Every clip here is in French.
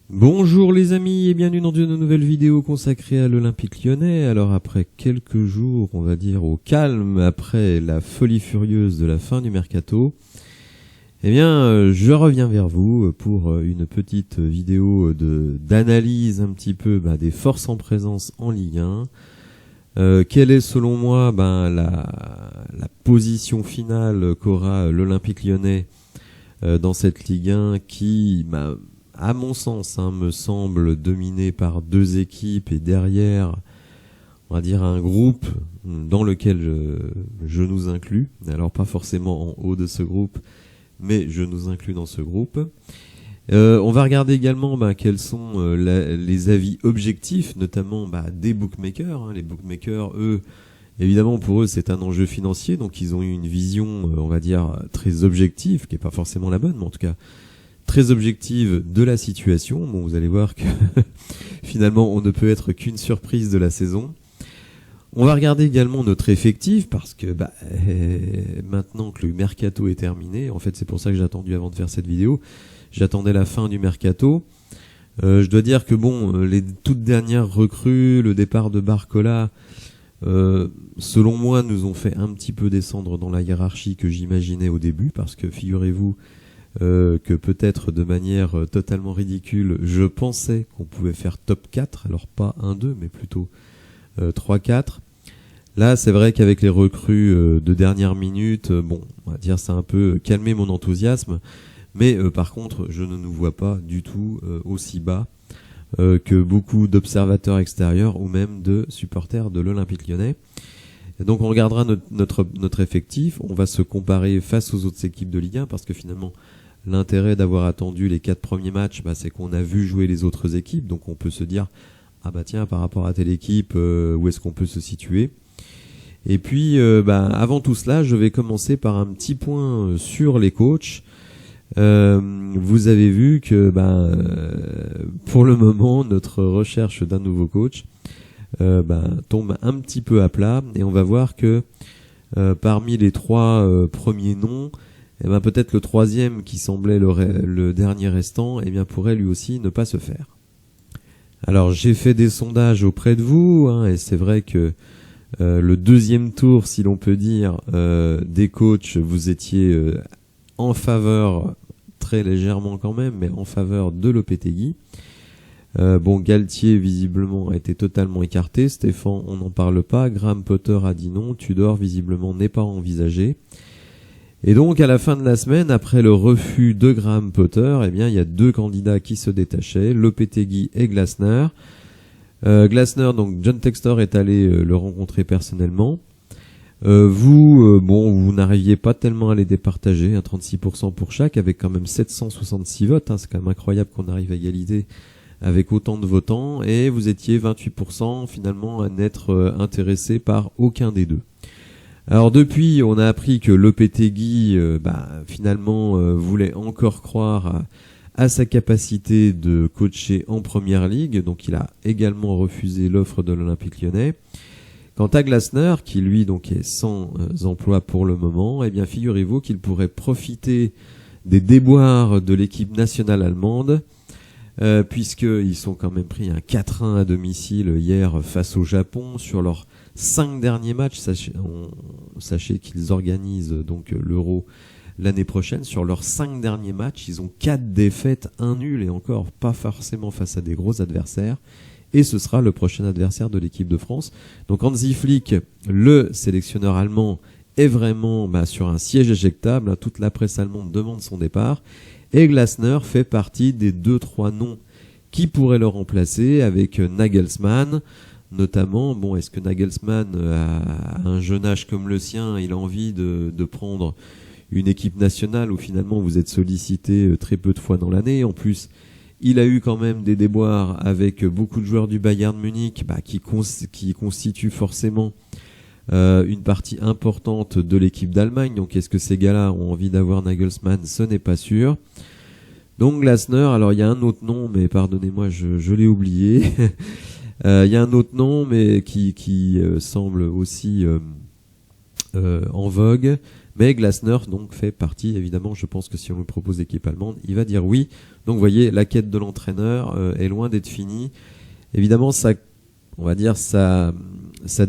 Bonjour les amis et bienvenue dans une nouvelle vidéo consacrée à l'Olympique Lyonnais. Alors après quelques jours, on va dire au calme, après la folie furieuse de la fin du mercato, eh bien je reviens vers vous pour une petite vidéo d'analyse un petit peu des forces en présence en Ligue 1. Quelle est selon moi la position finale qu'aura l'Olympique Lyonnais dans cette Ligue 1 qui à mon sens, me semble dominé par deux équipes et derrière, on va dire un groupe dans lequel je nous inclus. Alors pas forcément en haut de ce groupe, mais je nous inclus dans ce groupe. On va regarder également quels sont les avis objectifs, notamment des bookmakers. Les bookmakers, eux, évidemment pour eux c'est un enjeu financier, donc ils ont eu une vision, on va dire, très objective, qui est pas forcément la bonne, mais en tout cas très objective de la situation. Bon, vous allez voir que finalement on ne peut être qu'une surprise de la saison. On va regarder également notre effectif parce que maintenant que le mercato est terminé, en fait c'est pour ça que j'ai attendu avant de faire cette vidéo, j'attendais la fin du mercato. Je dois dire que les toutes dernières recrues, le départ de Barcola, selon moi nous ont fait un petit peu descendre dans la hiérarchie que j'imaginais au début, parce que figurez-vous que peut-être de manière totalement ridicule, je pensais qu'on pouvait faire top 4, alors pas 1-2, mais plutôt 3-4. Là, c'est vrai qu'avec les recrues de dernière minute, on va dire ça a un peu calmé mon enthousiasme, mais par contre, je ne nous vois pas du tout aussi bas que beaucoup d'observateurs extérieurs ou même de supporters de l'Olympique Lyonnais. Et donc on regardera notre effectif, on va se comparer face aux autres équipes de Ligue 1, parce que finalement l'intérêt d'avoir attendu les 4 premiers matchs, c'est qu'on a vu jouer les autres équipes, donc on peut se dire tiens, par rapport à telle équipe, où est-ce qu'on peut se situer. Et puis avant tout cela, je vais commencer par un petit point sur les coachs. Vous avez vu que pour le moment notre recherche d'un nouveau coach tombe un petit peu à plat, et on va voir que parmi les 3 premiers noms, peut-être le troisième qui semblait le dernier restant, pourrait lui aussi ne pas se faire. Alors j'ai fait des sondages auprès de vous, et c'est vrai que le deuxième tour, si l'on peut dire, des coachs, vous étiez en faveur, très légèrement quand même, mais en faveur de Lopetegui. Galtier visiblement a été totalement écarté, Stéphane on n'en parle pas, Graham Potter a dit non, Tudor visiblement n'est pas envisagé. Et donc à la fin de la semaine, après le refus de Graham Potter, il y a 2 candidats qui se détachaient, Lopetegui et Glasner. Glasner, donc John Textor est allé le rencontrer personnellement. Vous n'arriviez pas tellement à les départager, 36% pour chaque, avec quand même 766 votes, c'est quand même incroyable qu'on arrive à égalité avec autant de votants, et vous étiez 28% finalement à n'être intéressé par aucun des deux. Alors depuis, on a appris que Lopetegui finalement voulait encore croire à sa capacité de coacher en première ligue, donc il a également refusé l'offre de l'Olympique Lyonnais. Quant à Glasner, qui lui donc est sans emploi pour le moment, figurez-vous qu'il pourrait profiter des déboires de l'équipe nationale allemande, puisqu'ils sont quand même pris un 4-1 à domicile hier face au Japon. Sur leurs 5 derniers matchs, sachez qu'ils organisent donc l'Euro l'année prochaine. Sur leurs 5 derniers matchs, ils ont 4 défaites, 1 nul, et encore pas forcément face à des gros adversaires. Et ce sera le prochain adversaire de l'équipe de France. Donc Hansi Flick, le sélectionneur allemand, est vraiment sur un siège éjectable. Toute la presse allemande demande son départ. Et Glasner fait partie des 2-3 noms qui pourraient le remplacer, avec Nagelsmann notamment. Est-ce que Nagelsmann, à un jeune âge comme le sien, il a envie de prendre une équipe nationale où finalement vous êtes sollicité très peu de fois dans l'année? En plus, il a eu quand même des déboires avec beaucoup de joueurs du Bayern Munich qui constituent forcément une partie importante de l'équipe d'Allemagne. Donc est-ce que ces gars-là ont envie d'avoir Nagelsmann? Ce n'est pas sûr. Donc Glasner, alors il y a un autre nom, mais pardonnez-moi, je l'ai oublié. Il y a un autre nom, mais qui semble aussi en vogue. Mais Glasner donc fait partie, évidemment, je pense que si on lui propose l'équipe allemande, il va dire oui. Donc vous voyez, la quête de l'entraîneur est loin d'être finie. Évidemment, ça, on va dire, ça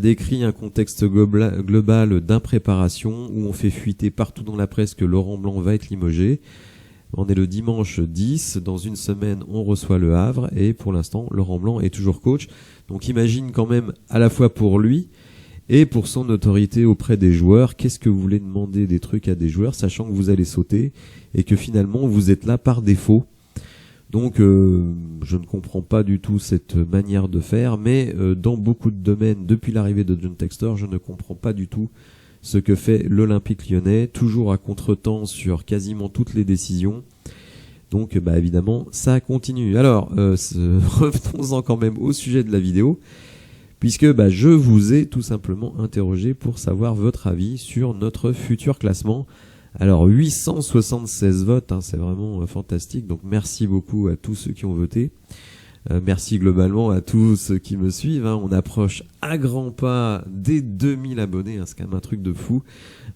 décrit un contexte global d'impréparation où on fait fuiter partout dans la presse que Laurent Blanc va être limogé. On est le dimanche 10, dans une semaine on reçoit Le Havre et pour l'instant Laurent Blanc est toujours coach. Donc imagine quand même à la fois pour lui et pour son autorité auprès des joueurs, qu'est-ce que vous voulez demander des trucs à des joueurs sachant que vous allez sauter et que finalement vous êtes là par défaut. Donc je ne comprends pas du tout cette manière de faire, mais dans beaucoup de domaines, depuis l'arrivée de John Textor, je ne comprends pas du tout ce que fait l'Olympique Lyonnais, toujours à contretemps sur quasiment toutes les décisions. Donc évidemment, ça continue. Alors, revenons-en quand même au sujet de la vidéo, puisque je vous ai tout simplement interrogé pour savoir votre avis sur notre futur classement. Alors 876 votes, c'est vraiment fantastique, donc merci beaucoup à tous ceux qui ont voté. Merci globalement à tous ceux qui me suivent. On approche à grands pas des 2000 abonnés. C'est quand même un truc de fou.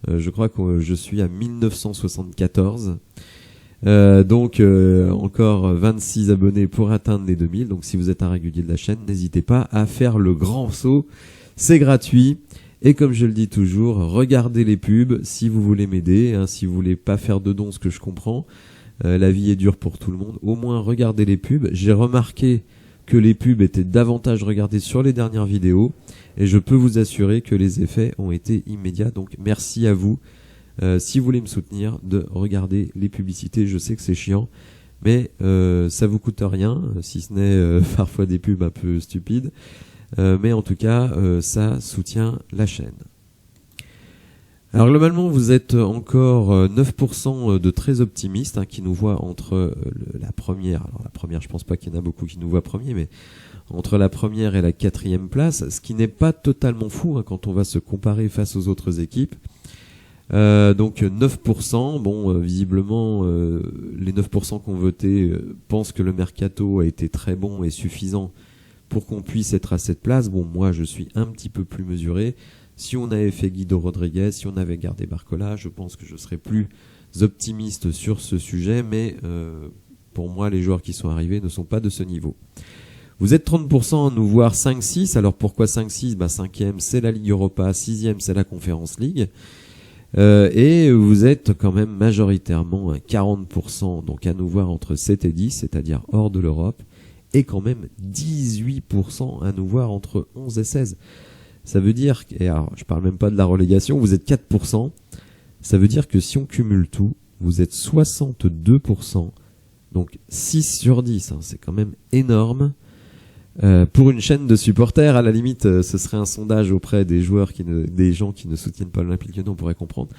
Je crois que je suis à 1974. Donc encore 26 abonnés pour atteindre les 2000. Donc si vous êtes un régulier de la chaîne, n'hésitez pas à faire le grand saut. C'est gratuit. Et comme je le dis toujours, regardez les pubs si vous voulez m'aider. Si vous voulez pas faire de dons, ce que je comprends. La vie est dure pour tout le monde. Au moins, regardez les pubs. J'ai remarqué que les pubs étaient davantage regardées sur les dernières vidéos. Et je peux vous assurer que les effets ont été immédiats. Donc, merci à vous. Si vous voulez me soutenir, de regarder les publicités. Je sais que c'est chiant. Mais ça vous coûte rien. Si ce n'est parfois des pubs un peu stupides. Mais en tout cas, ça soutient la chaîne. Alors globalement, vous êtes encore 9% de très optimistes qui nous voient entre la première. Alors la première, je pense pas qu'il y en a beaucoup qui nous voient premier, mais entre la première et la 4e place, ce qui n'est pas totalement fou quand on va se comparer face aux autres équipes. Donc 9%, bon visiblement les 9% qui ont voté pensent que le mercato a été très bon et suffisant pour qu'on puisse être à cette place. Bon, moi je suis un petit peu plus mesuré. Si on avait fait Guido Rodriguez, si on avait gardé Barcola, je pense que je serais plus optimiste sur ce sujet, mais pour moi, les joueurs qui sont arrivés ne sont pas de ce niveau. Vous êtes 30% à nous voir 5-6, alors pourquoi 5-6 ? 5e, c'est la Ligue Europa, 6e, c'est la Conference League, et vous êtes quand même majoritairement à 40%, donc à nous voir entre 7 et 10, c'est-à-dire hors de l'Europe, et quand même 18% à nous voir entre 11 et 16. Ça veut dire, et alors je parle même pas de la relégation, vous êtes 4%. Ça veut dire que si on cumule tout, vous êtes 62%. Donc 6 sur 10, c'est quand même énorme. Pour une chaîne de supporters, à la limite, ce serait un sondage auprès des joueurs des gens qui ne soutiennent pas l'Olympique Lyonnais, on pourrait comprendre.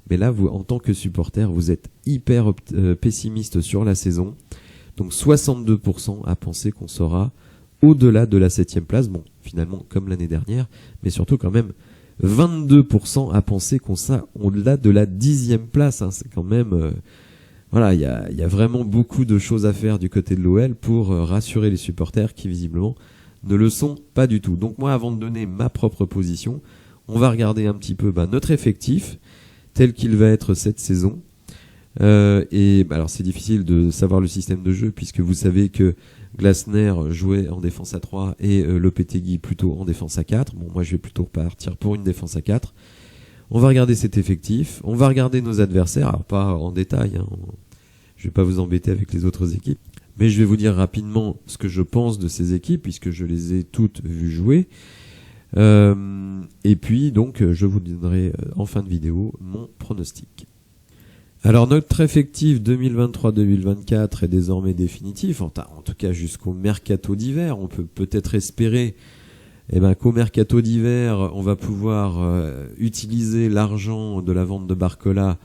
Mais là, vous, en tant que supporter, vous êtes hyper pessimiste sur la saison. Donc 62% à penser qu'on sera au-delà de la 7e place, bon, finalement, comme l'année dernière, mais surtout quand même 22% à penser qu'on sera au-delà de la 10e place, c'est quand même, voilà, il y a vraiment beaucoup de choses à faire du côté de l'OL pour rassurer les supporters qui, visiblement, ne le sont pas du tout. Donc moi, avant de donner ma propre position, on va regarder un petit peu notre effectif, tel qu'il va être cette saison. Alors c'est difficile de savoir le système de jeu, puisque vous savez que Glasner jouait en défense à 3 et Lopetegui plutôt en défense à 4. Bon, moi je vais plutôt partir pour une défense à 4. On va regarder cet effectif, on va regarder nos adversaires, alors pas en détail, je vais pas vous embêter avec les autres équipes, mais je vais vous dire rapidement ce que je pense de ces équipes, puisque je les ai toutes vues jouer. Et puis donc je vous donnerai en fin de vidéo mon pronostic. Alors notre effectif 2023-2024 est désormais définitif, en tout cas jusqu'au mercato d'hiver. On peut peut-être espérer qu'au mercato d'hiver, on va pouvoir utiliser l'argent de la vente de Barcola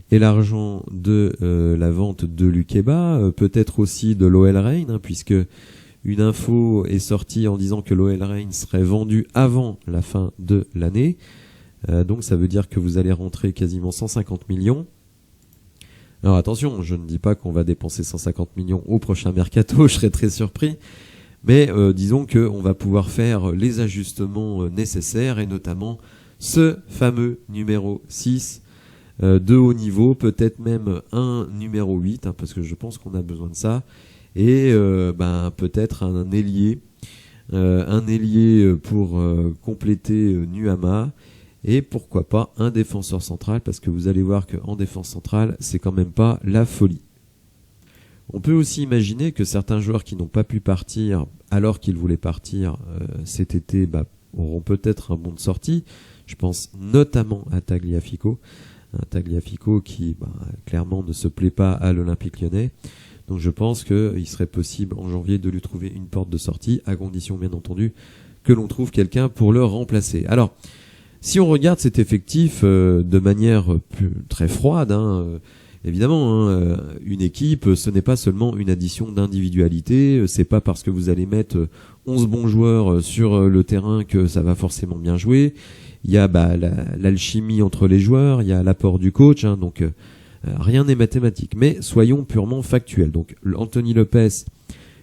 et l'argent de la vente de Lukeba, peut-être aussi de l'OL Reign, puisque une info est sortie en disant que l'OL Reign serait vendu avant la fin de l'année. Donc ça veut dire que vous allez rentrer quasiment 150 millions. Alors attention, je ne dis pas qu'on va dépenser 150 millions au prochain mercato, je serais très surpris. Mais disons qu'on va pouvoir faire les ajustements nécessaires, et notamment ce fameux numéro 6 de haut niveau, peut-être même un numéro 8, parce que je pense qu'on a besoin de ça, et peut-être un ailier pour compléter Nuama, et pourquoi pas un défenseur central, parce que vous allez voir qu'en défense centrale, c'est quand même pas la folie. On peut aussi imaginer que certains joueurs qui n'ont pas pu partir alors qu'ils voulaient partir cet été auront peut-être un bon de sortie. Je pense notamment à Tagliafico. Tagliafico qui clairement ne se plaît pas à l'Olympique Lyonnais. Donc je pense qu'il serait possible en janvier de lui trouver une porte de sortie, à condition bien entendu que l'on trouve quelqu'un pour le remplacer. Alors, si on regarde cet effectif de manière très froide, évidemment, une équipe, ce n'est pas seulement une addition d'individualité, c'est pas parce que vous allez mettre 11 bons joueurs sur le terrain que ça va forcément bien jouer. Il y a l'alchimie entre les joueurs, il y a l'apport du coach, donc rien n'est mathématique. Mais soyons purement factuels. Donc Anthony Lopez,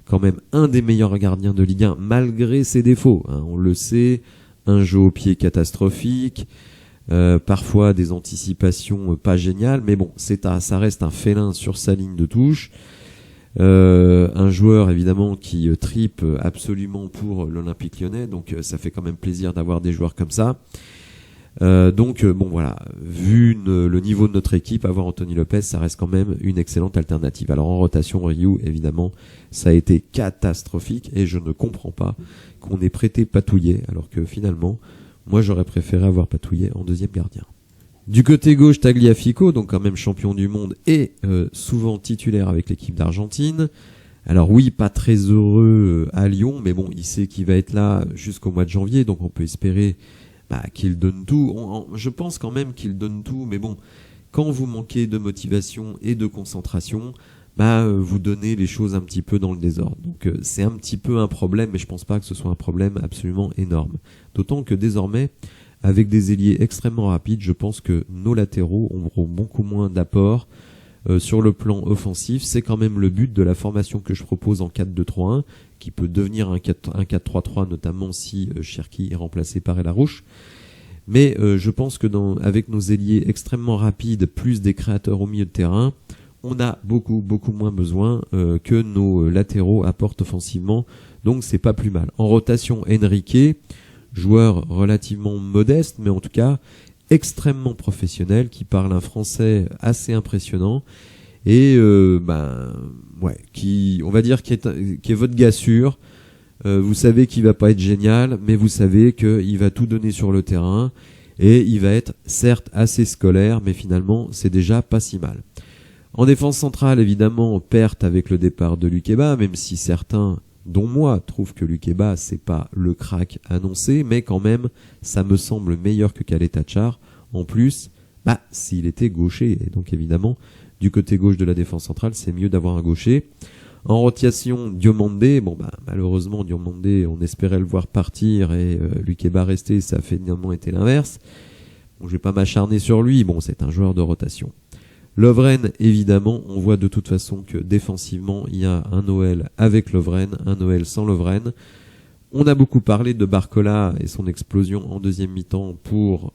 quand même un des meilleurs gardiens de Ligue 1, malgré ses défauts. On le sait, un jeu au pied catastrophique, parfois des anticipations pas géniales, mais bon, ça reste un félin sur sa ligne de touche. Un joueur évidemment qui tripe absolument pour l'Olympique Lyonnais, donc ça fait quand même plaisir d'avoir des joueurs comme ça. Vu le niveau de notre équipe, avoir Anthony Lopez, ça reste quand même une excellente alternative. Alors en rotation, Ryu, évidemment, ça a été catastrophique et je ne comprends pas qu'on ait prêté Patouillet, alors que finalement, moi j'aurais préféré avoir Patouillet en deuxième gardien. Du côté gauche, Tagliafico, donc quand même champion du monde et souvent titulaire avec l'équipe d'Argentine. Alors oui, pas très heureux à Lyon, mais bon, il sait qu'il va être là jusqu'au mois de janvier, donc on peut espérer qu'il donne tout. Je pense quand même qu'il donne tout, mais bon, quand vous manquez de motivation et de concentration, vous donnez les choses un petit peu dans le désordre. Donc c'est un petit peu un problème, mais je pense pas que ce soit un problème absolument énorme. D'autant que désormais, avec des ailiers extrêmement rapides, je pense que nos latéraux auront beaucoup moins d'apport sur le plan offensif. C'est quand même le but de la formation que je propose en 4-2-3-1, qui peut devenir un 4-3-3, notamment si Cherki est remplacé par Elarouche. Mais je pense que avec nos ailiers extrêmement rapides, plus des créateurs au milieu de terrain, on a beaucoup moins besoin que nos latéraux apportent offensivement. Donc c'est pas plus mal. En rotation, Enrique, joueur relativement modeste, mais en tout cas extrêmement professionnel, qui parle un français assez impressionnant et qui est votre gars sûr. Vous savez qu'il va pas être génial, mais vous savez qu'il va tout donner sur le terrain et il va être certes assez scolaire, mais finalement c'est déjà pas si mal. En défense centrale, évidemment, perte avec le départ de Lukeba, même si certains, dont moi, trouvent que Lukeba c'est pas le crack annoncé, mais quand même ça me semble meilleur que Kaletachar. En plus, s'il était gaucher, et donc évidemment du côté gauche de la défense centrale, c'est mieux d'avoir un gaucher. En rotation, Diomandé, malheureusement Diomandé, on espérait le voir partir et Lukeba rester, ça a finalement été l'inverse. Bon, je vais pas m'acharner sur lui, c'est un joueur de rotation. Lovren, évidemment, on voit de toute façon que défensivement, il y a un Noël avec Lovren, un Noël sans Lovren. On a beaucoup parlé de Barcola et son explosion en deuxième mi-temps pour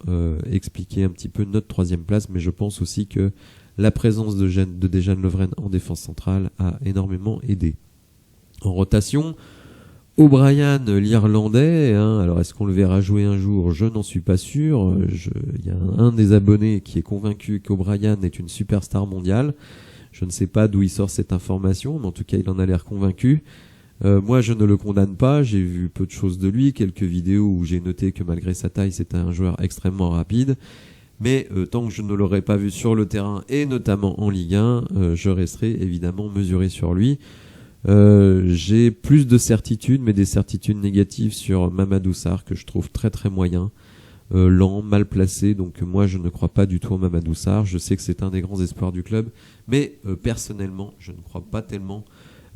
expliquer un petit peu notre troisième place, mais je pense aussi que la présence de Dejan Lovren en défense centrale a énormément aidé. En rotation, O'Brien, l'Irlandais, alors est-ce qu'on le verra jouer un jour? Je n'en suis pas sûr. Il y a un des abonnés qui est convaincu qu'O'Brien est une superstar mondiale. Je ne sais pas d'où il sort cette information, mais en tout cas il en a l'air convaincu. Moi je ne le condamne pas, j'ai vu peu de choses de lui, quelques vidéos où j'ai noté que malgré sa taille c'était un joueur extrêmement rapide. Mais tant que je ne l'aurai pas vu sur le terrain et notamment en Ligue 1, je resterai évidemment mesuré sur lui. J'ai plus de certitudes, mais des certitudes négatives sur Mamadou Sarr que je trouve très très moyen, lent, mal placé. Donc moi je ne crois pas du tout en Mamadou Sarr. Je sais que c'est un des grands espoirs du club, mais personnellement je ne crois pas tellement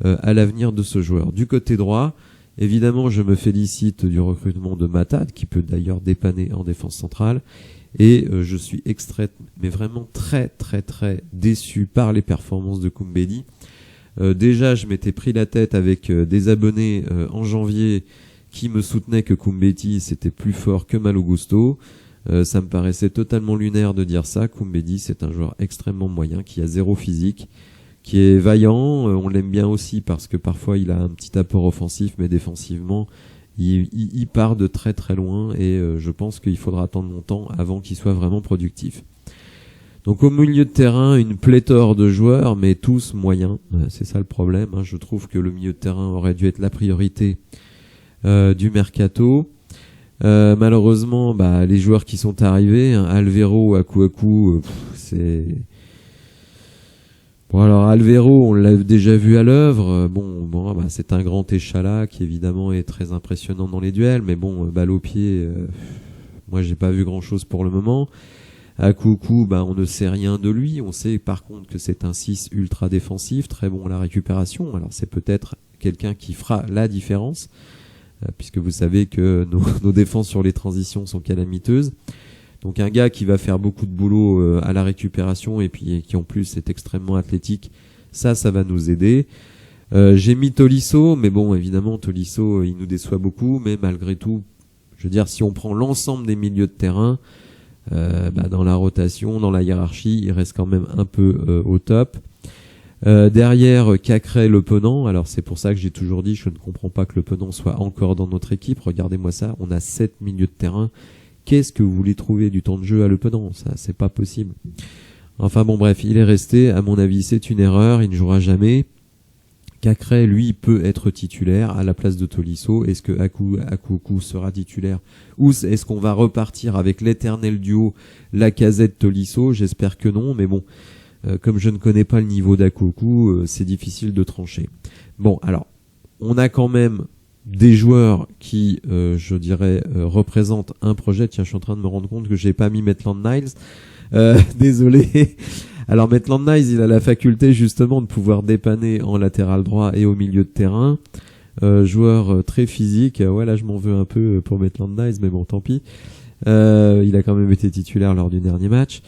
à l'avenir de ce joueur. Du côté droit, évidemment je me félicite du recrutement de Matad, qui peut d'ailleurs dépanner en défense centrale. Et je suis mais vraiment très très très déçu par les performances de Koumbedi. Déjà je m'étais pris la tête avec des abonnés en janvier qui me soutenaient que Koumbedi c'était plus fort que Malo Gusto. Ça me paraissait totalement lunaire de dire ça. Koumbedi, c'est un joueur extrêmement moyen, qui a zéro physique, qui est vaillant. On l'aime bien aussi parce que parfois il a un petit apport offensif, mais défensivement, il part de très très loin et je pense qu'il faudra attendre longtemps avant qu'il soit vraiment productif. Donc au milieu de terrain, une pléthore de joueurs, mais tous moyens. C'est ça le problème. Je trouve que le milieu de terrain aurait dû être la priorité du mercato. Malheureusement, les joueurs qui sont arrivés, Alvero, Akuaku, c'est... Bon, alors Alvero, on l'a déjà vu à l'œuvre. C'est un grand échalas qui évidemment est très impressionnant dans les duels, mais balle au pied, moi j'ai pas vu grand chose pour le moment. Akuaku, on ne sait rien de lui. On sait par contre que c'est un 6 ultra défensif, très bon à la récupération. Alors c'est peut-être quelqu'un qui fera la différence, puisque vous savez que nos défenses sur les transitions sont calamiteuses. Donc un gars qui va faire beaucoup de boulot à la récupération et puis qui en plus est extrêmement athlétique, ça va nous aider. J'ai mis Tolisso, mais évidemment Tolisso il nous déçoit beaucoup, mais malgré tout, je veux dire, si on prend l'ensemble des milieux de terrain, dans la rotation, dans la hiérarchie, il reste quand même un peu au top. Derrière, Cacré, Le Penant. Alors c'est pour ça que j'ai toujours dit, je ne comprends pas que Le Penant soit encore dans notre équipe. Regardez-moi ça, on a 7 milieux de terrain. Qu'est-ce que vous voulez trouver du temps de jeu à Le Penant? Ça, c'est pas possible. Enfin bref, il est resté. À mon avis, c'est une erreur. Il ne jouera jamais. Cacré, lui, peut être titulaire à la place de Tolisso. Est-ce que Akuaku sera titulaire ou est-ce qu'on va repartir avec l'éternel duo Lacazette-Tolisso? J'espère que non, mais comme je ne connais pas le niveau d'Akuaku, c'est difficile de trancher. Alors, on a quand même des joueurs qui, je dirais, représentent un projet. Tiens, je suis en train de me rendre compte que j'ai pas mis Maitland-Niles. Désolé. Alors Maitland-Niles, il a la faculté justement de pouvoir dépanner en latéral droit et au milieu de terrain. Joueur très physique. Ouais, là je m'en veux un peu pour Maitland-Niles, mais tant pis. Il a quand même été titulaire lors du dernier match.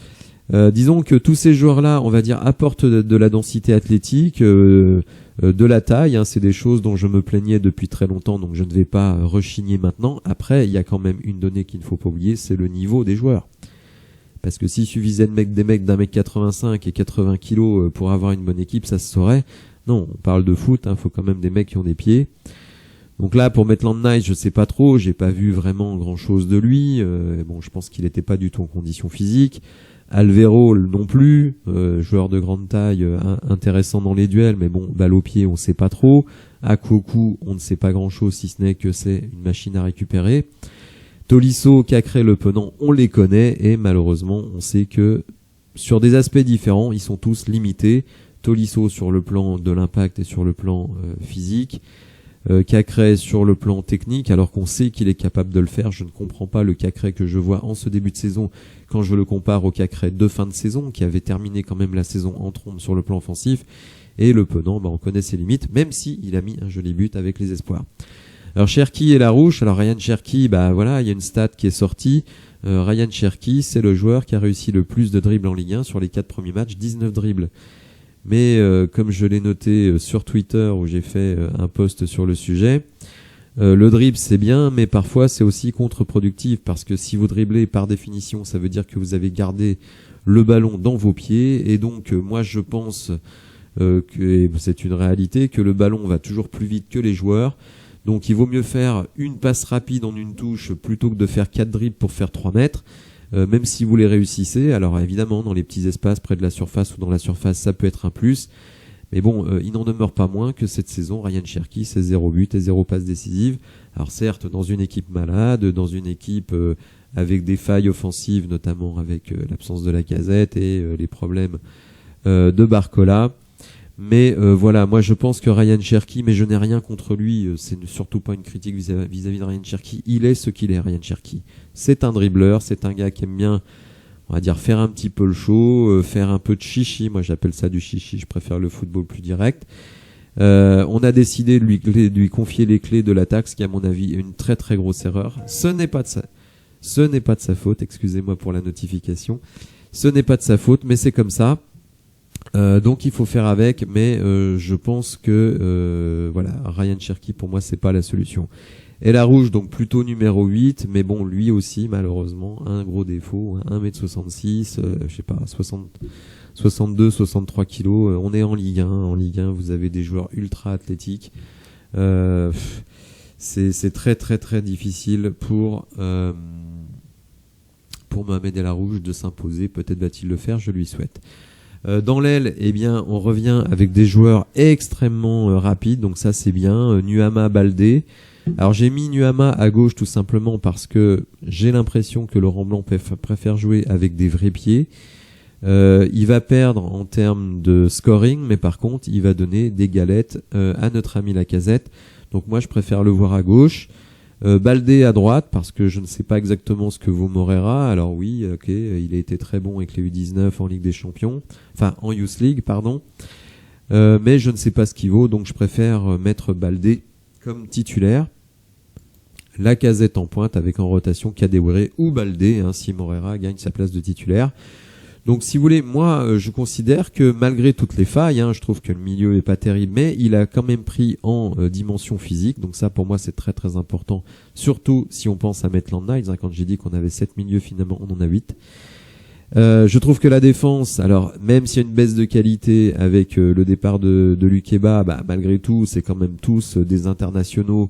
Disons que tous ces joueurs-là, on va dire, apportent de la densité athlétique, de la taille. C'est des choses dont je me plaignais depuis très longtemps, donc je ne vais pas rechigner maintenant. Après, il y a quand même une donnée qu'il ne faut pas oublier, c'est le niveau des joueurs. Parce que s'il suffisait des mecs d'un mec 85 et 80 kilos pour avoir une bonne équipe, ça se saurait. Non, on parle de foot, faut quand même des mecs qui ont des pieds. Donc là, pour Maitland-Niles, je sais pas trop, j'ai pas vu vraiment grand chose de lui. Je pense qu'il était pas du tout en condition physique. Alvero non plus, joueur de grande taille, intéressant dans les duels, mais balle au pied, on sait pas trop. Akuaku, on ne sait pas grand chose, si ce n'est que c'est une machine à récupérer. Tolisso, Cacré, Le Penant, on les connaît et malheureusement, on sait que sur des aspects différents, ils sont tous limités. Tolisso sur le plan de l'impact et sur le plan physique. Cacré sur le plan technique, alors qu'on sait qu'il est capable de le faire. Je ne comprends pas le Cacré que je vois en ce début de saison quand je le compare au Cacré de fin de saison, qui avait terminé quand même la saison en trombe sur le plan offensif. Et Le Penant, on connaît ses limites, même si il a mis un joli but avec les espoirs. Alors Cherki et Larouche. Alors Ryan Cherki, il y a une stat qui est sortie. Ryan Cherki, c'est le joueur qui a réussi le plus de dribbles en Ligue 1 sur les 4 premiers matchs, 19 dribbles. Mais comme je l'ai noté sur Twitter où j'ai fait un post sur le sujet, le dribble c'est bien, mais parfois c'est aussi contre-productif parce que si vous dribblez par définition, ça veut dire que vous avez gardé le ballon dans vos pieds et donc moi je pense que c'est une réalité que le ballon va toujours plus vite que les joueurs. Donc il vaut mieux faire une passe rapide en une touche plutôt que de faire 4 dribbles pour faire 3 mètres. Même si vous les réussissez, alors évidemment dans les petits espaces près de la surface ou dans la surface ça peut être un plus, mais il n'en demeure pas moins que cette saison Ryan Cherki c'est 0 but et 0 passe décisive. Alors certes dans une équipe malade, dans une équipe avec des failles offensives, notamment avec l'absence de Lacazette et les problèmes de Barcola. Mais moi je pense que Ryan Cherki, mais je n'ai rien contre lui, c'est surtout pas une critique vis-à-vis de Ryan Cherki, il est ce qu'il est Ryan Cherki. C'est un dribbleur, c'est un gars qui aime bien, on va dire, faire un petit peu le show, faire un peu de chichi, moi j'appelle ça du chichi, je préfère le football plus direct. On a décidé de lui confier les clés de l'attaque, ce qui à mon avis est une très très grosse erreur. Ce n'est pas de sa faute, excusez-moi pour la notification, ce n'est pas de sa faute, mais c'est comme ça. Donc il faut faire avec, mais je pense que voilà, Ryan Cherky pour moi c'est pas la solution. Et la rouge donc plutôt numéro 8, mais bon lui aussi malheureusement un gros défaut, 1m66, je sais pas 62, 63 kilos, on est en Ligue 1, vous avez des joueurs ultra athlétiques. C'est très très très difficile pour Mohamed El Arouche de s'imposer, peut-être va-t-il le faire, je lui souhaite. Dans l'aile, eh bien, on revient avec des joueurs extrêmement rapides, donc ça c'est bien. Nuama, Baldé. Alors j'ai mis Nuama à gauche tout simplement parce que j'ai l'impression que Laurent Blanc préfère jouer avec des vrais pieds. Il va perdre en termes de scoring, mais par contre, il va donner des galettes à notre ami Lacazette. Donc moi, je préfère le voir à gauche. Baldé à droite parce que je ne sais pas exactement ce que vaut Moreira. Alors oui, ok, il a été très bon avec les U19 en Ligue des Champions, enfin en Youth League, pardon. Mais je ne sais pas ce qu'il vaut, donc je préfère mettre Baldé comme titulaire. Lacazette en pointe avec en rotation Kadewere ou Baldé, si Moreira gagne sa place de titulaire. Donc si vous voulez, moi je considère que malgré toutes les failles, je trouve que le milieu est pas terrible, mais il a quand même pris en dimension physique. Donc ça pour moi c'est très très important, surtout si on pense à Maitland Niles. Quand j'ai dit qu'on avait 7 milieux, finalement on en a 8. Je trouve que la défense, alors même s'il y a une baisse de qualité avec le départ de Lukeba, malgré tout c'est quand même tous des internationaux.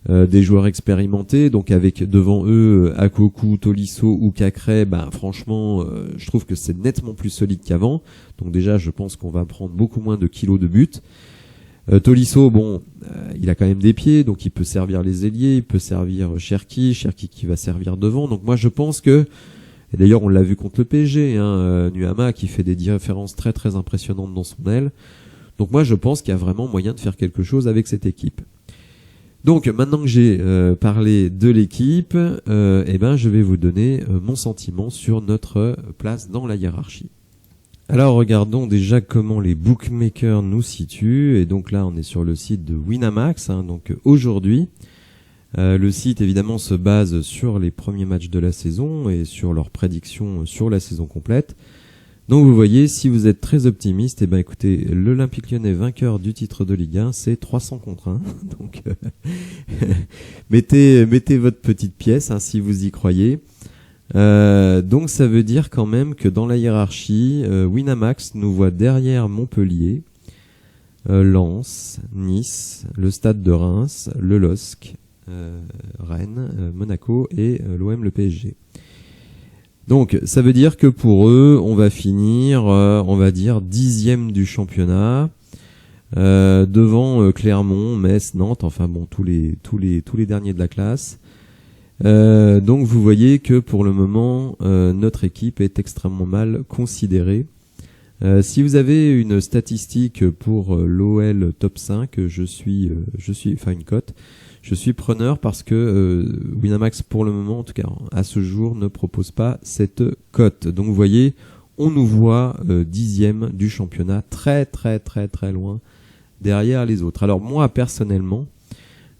Des joueurs expérimentés, donc avec devant eux Akoku, Tolisso ou Cacré, franchement je trouve que c'est nettement plus solide qu'avant. Donc déjà je pense qu'on va prendre beaucoup moins de kilos de but. Tolisso, il a quand même des pieds, donc il peut servir les ailiers, il peut servir Cherki qui va servir devant. Donc moi je pense que, et d'ailleurs on l'a vu contre le PSG, Nuama qui fait des différences très très impressionnantes dans son aile. Donc moi je pense qu'il y a vraiment moyen de faire quelque chose avec cette équipe. Donc maintenant que j'ai parlé de l'équipe, je vais vous donner mon sentiment sur notre place dans la hiérarchie. Alors regardons déjà comment les bookmakers nous situent. Et donc là on est sur le site de Winamax. Donc aujourd'hui, le site évidemment se base sur les premiers matchs de la saison et sur leurs prédictions sur la saison complète. Donc vous voyez, si vous êtes très optimiste, écoutez, l'Olympique Lyonnais vainqueur du titre de Ligue 1, c'est 300 contre 1. Donc mettez votre petite pièce si vous y croyez. Donc ça veut dire quand même que dans la hiérarchie, Winamax nous voit derrière Montpellier, Lens, Nice, le Stade de Reims, le LOSC, Rennes, Monaco et l'OM, le PSG. Donc, ça veut dire que pour eux, on va finir, on va dire, 10e du championnat, devant Clermont, Metz, Nantes, tous les derniers de la classe. Donc, vous voyez que pour le moment, notre équipe est extrêmement mal considérée. Si vous avez une statistique pour l'OL top 5, une cote. Je suis preneur parce que Winamax pour le moment, en tout cas à ce jour, ne propose pas cette cote. Donc vous voyez, on nous voit 10e du championnat, très très très très loin derrière les autres. Alors moi personnellement,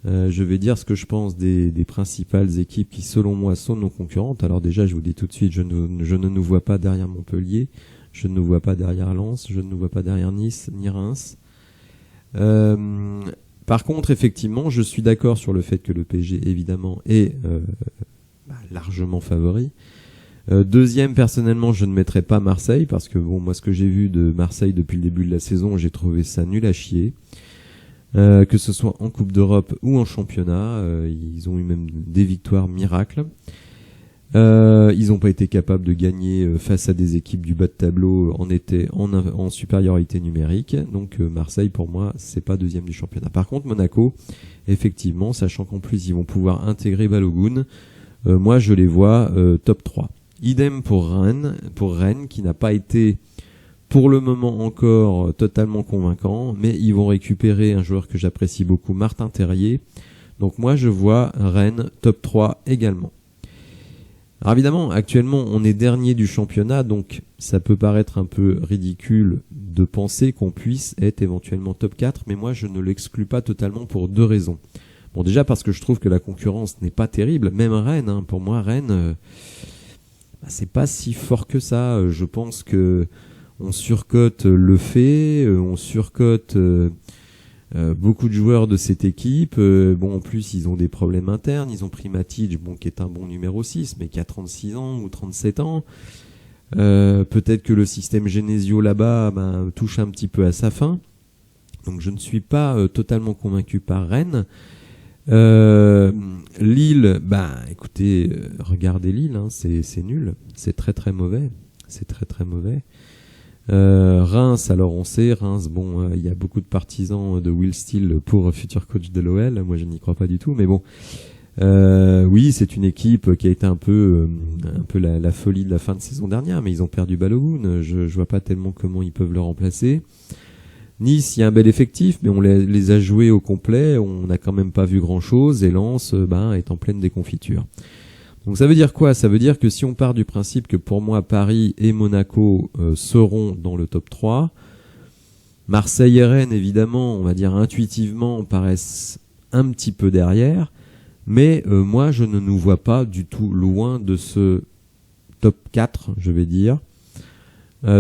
je vais dire ce que je pense des principales équipes qui selon moi sont nos concurrentes. Alors déjà je vous dis tout de suite, je ne nous vois pas derrière Montpellier, je ne nous vois pas derrière Lens, je ne nous vois pas derrière Nice ni Reims. Par contre, effectivement, je suis d'accord sur le fait que le PSG, évidemment, est largement favori. Deuxième, personnellement, je ne mettrais pas Marseille, parce que moi, ce que j'ai vu de Marseille depuis le début de la saison, j'ai trouvé ça nul à chier. Que ce soit en Coupe d'Europe ou en championnat, ils ont eu même des victoires miracles. Ils n'ont pas été capables de gagner face à des équipes du bas de tableau en supériorité numérique. Donc Marseille pour moi c'est pas deuxième du championnat. Par contre Monaco, effectivement, sachant qu'en plus ils vont pouvoir intégrer Balogun, moi je les vois top 3. Idem pour Rennes qui n'a pas été pour le moment encore totalement convaincant, mais ils vont récupérer un joueur que j'apprécie beaucoup, Martin Terrier. Donc moi je vois Rennes top 3 également. Alors évidemment, actuellement, on est dernier du championnat, donc ça peut paraître un peu ridicule de penser qu'on puisse être éventuellement top 4, mais moi je ne l'exclus pas totalement pour deux raisons. Bon, déjà parce que je trouve que la concurrence n'est pas terrible, même Rennes, pour moi Rennes, c'est pas si fort que ça. Je pense que on surcote le fait, on surcote beaucoup de joueurs de cette équipe. Bon, en plus, ils ont des problèmes internes. Ils ont pris Matic, bon, qui est un bon numéro 6, mais qui a 36 ans ou 37 ans. Peut-être que le système Genesio là-bas touche un petit peu à sa fin. Donc je ne suis pas totalement convaincu par Rennes. Lille, écoutez, regardez Lille, hein, c'est nul, c'est très très mauvais, c'est très très mauvais. Reims, alors on sait, Reims, bon, il y a beaucoup de partisans de Will Steele pour futur coach de l'OL. Moi, je n'y crois pas du tout, mais bon, oui, c'est une équipe qui a été un peu la folie de la fin de saison dernière, mais ils ont perdu Balogun. Je vois pas tellement comment ils peuvent le remplacer. Nice, il y a un bel effectif, mais on les a joués au complet. On n'a quand même pas vu grand-chose. Et Lens, est en pleine déconfiture. Donc ça veut dire quoi? Ça veut dire que si on part du principe que pour moi Paris et Monaco seront dans le top 3, Marseille et Rennes, évidemment, on va dire intuitivement, paraissent un petit peu derrière, mais moi je ne nous vois pas du tout loin de ce top 4, je vais dire.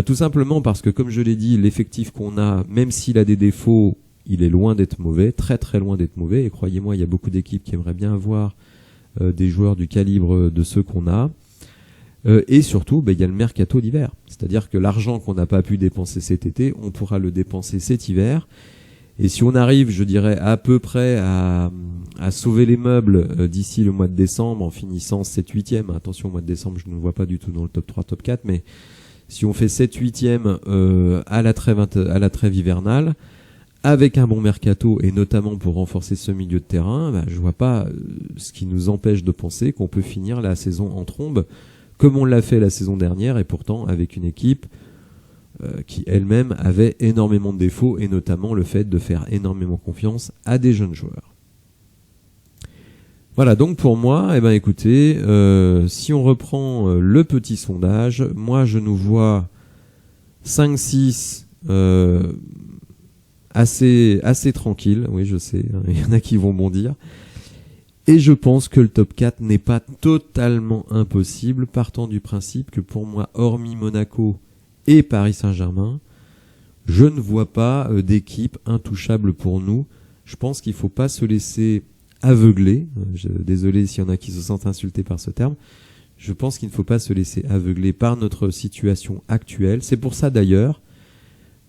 Tout simplement parce que, comme je l'ai dit, l'effectif qu'on a, même s'il a des défauts, il est loin d'être mauvais, très très loin d'être mauvais, et croyez-moi, il y a beaucoup d'équipes qui aimeraient bien avoir des joueurs du calibre de ceux qu'on a. Et surtout, il y a le mercato d'hiver. C'est-à-dire que l'argent qu'on n'a pas pu dépenser cet été, on pourra le dépenser cet hiver. Et si on arrive, je dirais, à peu près à sauver les meubles d'ici le mois de décembre, en finissant 7-8e, attention, au mois de décembre, je ne me vois pas du tout dans le top 3, top 4, mais si on fait 7-8e à la trêve hivernale, avec un bon mercato et notamment pour renforcer ce milieu de terrain, je vois pas ce qui nous empêche de penser qu'on peut finir la saison en trombe comme on l'a fait la saison dernière, et pourtant avec une équipe qui elle-même avait énormément de défauts, et notamment le fait de faire énormément confiance à des jeunes joueurs. Voilà, donc pour moi, écoutez, si on reprend le petit sondage, moi je nous vois 5-6 assez tranquille, oui je sais, hein, il y en a qui vont bondir, et je pense que le top 4 n'est pas totalement impossible, partant du principe que pour moi, hormis Monaco et Paris Saint-Germain, je ne vois pas d'équipe intouchable pour nous. Je pense qu'il ne faut pas se laisser aveugler, désolé s'il y en a qui se sentent insultés par ce terme, je pense qu'il ne faut pas se laisser aveugler par notre situation actuelle. C'est pour ça d'ailleurs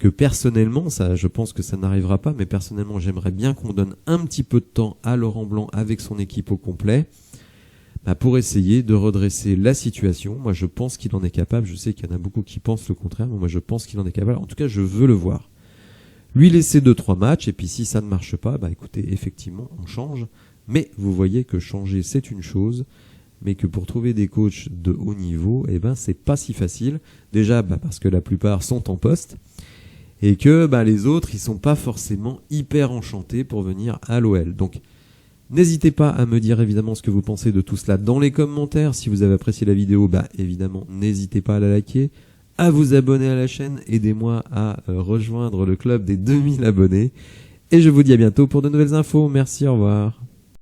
que personnellement, ça, je pense que ça n'arrivera pas, mais personnellement, j'aimerais bien qu'on donne un petit peu de temps à Laurent Blanc avec son équipe au complet, pour essayer de redresser la situation. Moi, je pense qu'il en est capable. Je sais qu'il y en a beaucoup qui pensent le contraire, mais moi, je pense qu'il en est capable. En tout cas, je veux le voir. Lui laisser 2-3 matchs, et puis si ça ne marche pas, écoutez, effectivement, on change. Mais vous voyez que changer, c'est une chose, mais que pour trouver des coachs de haut niveau, c'est pas si facile. Déjà, parce que la plupart sont en poste, et que les autres, ils sont pas forcément hyper enchantés pour venir à l'OL. Donc, n'hésitez pas à me dire évidemment ce que vous pensez de tout cela dans les commentaires. Si vous avez apprécié la vidéo, évidemment, n'hésitez pas à la liker, à vous abonner à la chaîne. Aidez-moi à rejoindre le club des 2000 abonnés. Et je vous dis à bientôt pour de nouvelles infos. Merci, au revoir.